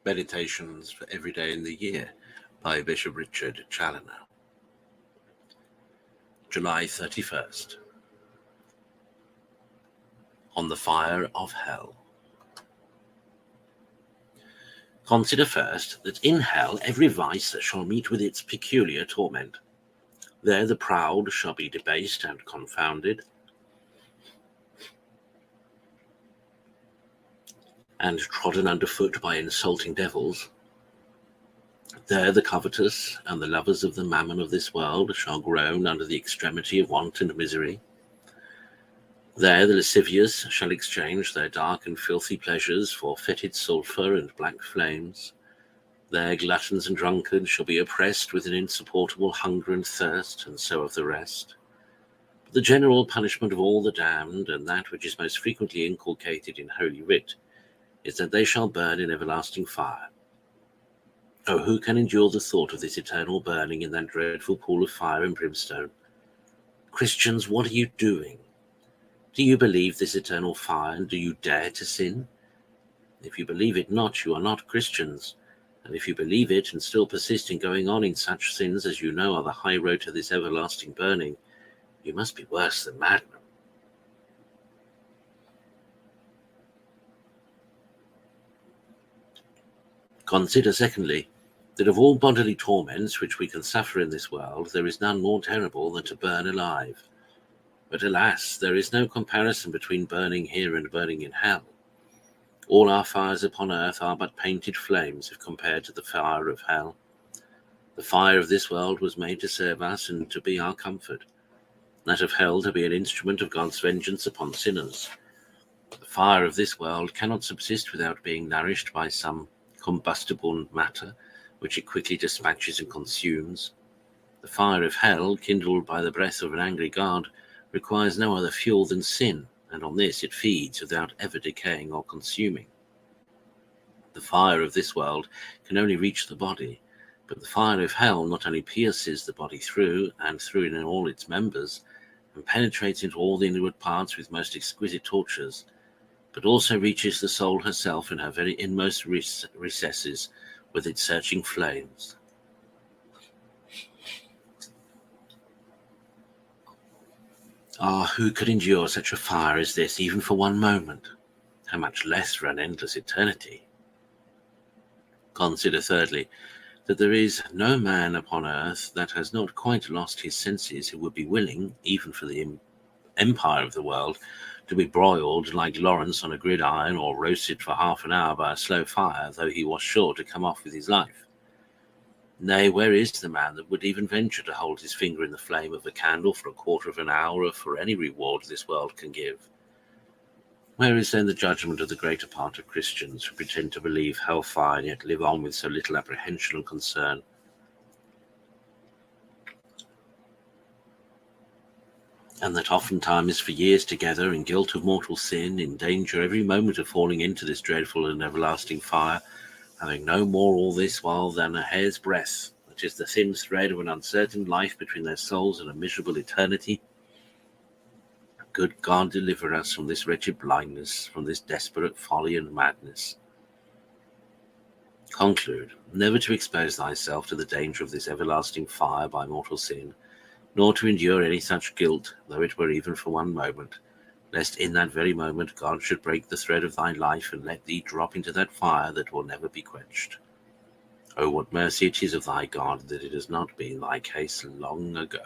Meditations for Every Day in the Year by Bishop Richard Challoner. July 31st. On the Fire of Hell. Consider first that in hell every vice shall meet with its peculiar torment. There the proud shall be debased and confounded, and trodden underfoot by insulting devils. There the covetous and the lovers of the mammon of this world shall groan under the extremity of want and misery. There the lascivious shall exchange their dark and filthy pleasures for fetid sulphur and black flames. There gluttons and drunkards shall be oppressed with an insupportable hunger and thirst, and so of the rest. But the general punishment of all the damned, and that which is most frequently inculcated in Holy Writ, is that they shall burn in everlasting fire. Oh, who can endure the thought of this eternal burning in that dreadful pool of fire and brimstone? Christians, what are you doing? Do you believe this eternal fire, and do you dare to sin? If you believe it not, you are not Christians, and if you believe it and still persist in going on in such sins as you know are the high road to this everlasting burning, you must be worse than madmen. Consider, secondly, that of all bodily torments which we can suffer in this world, there is none more terrible than to burn alive. But alas, there is no comparison between burning here and burning in hell. All our fires upon earth are but painted flames if compared to the fire of hell. The fire of this world was made to serve us and to be our comfort, that of hell to be an instrument of God's vengeance upon sinners. The fire of this world cannot subsist without being nourished by some combustible matter, which it quickly dispatches and consumes. The fire of hell, kindled by the breath of an angry God, requires no other fuel than sin, and on this it feeds without ever decaying or consuming. The fire of this world can only reach the body, but the fire of hell not only pierces the body through and through in all its members, and penetrates into all the inward parts with most exquisite tortures, but also reaches the soul herself in her very inmost recesses with its searching flames. Ah, who could endure such a fire as this, even for one moment? How much less for an endless eternity? Consider, thirdly, that there is no man upon earth that has not quite lost his senses who would be willing, even for the empire of the world, to be broiled like Lawrence on a gridiron, or roasted for half an hour by a slow fire, though he was sure to come off with his life. Nay, where is the man that would even venture to hold his finger in the flame of a candle for a quarter of an hour, or for any reward this world can give? Where is then the judgment of the greater part of Christians who pretend to believe hellfire and yet live on with so little apprehension and concern? And that oftentimes for years together, in guilt of mortal sin, in danger every moment of falling into this dreadful and everlasting fire, having no more all this while than a hair's breadth, which is the thin thread of an uncertain life between their souls and a miserable eternity. Good God, deliver us from this wretched blindness, from this desperate folly and madness. Conclude, never to expose thyself to the danger of this everlasting fire by mortal sin, nor to endure any such guilt, though it were even for one moment, lest in that very moment God should break the thread of thy life and let thee drop into that fire that will never be quenched. Oh, what mercy it is of thy God that it has not been thy case long ago.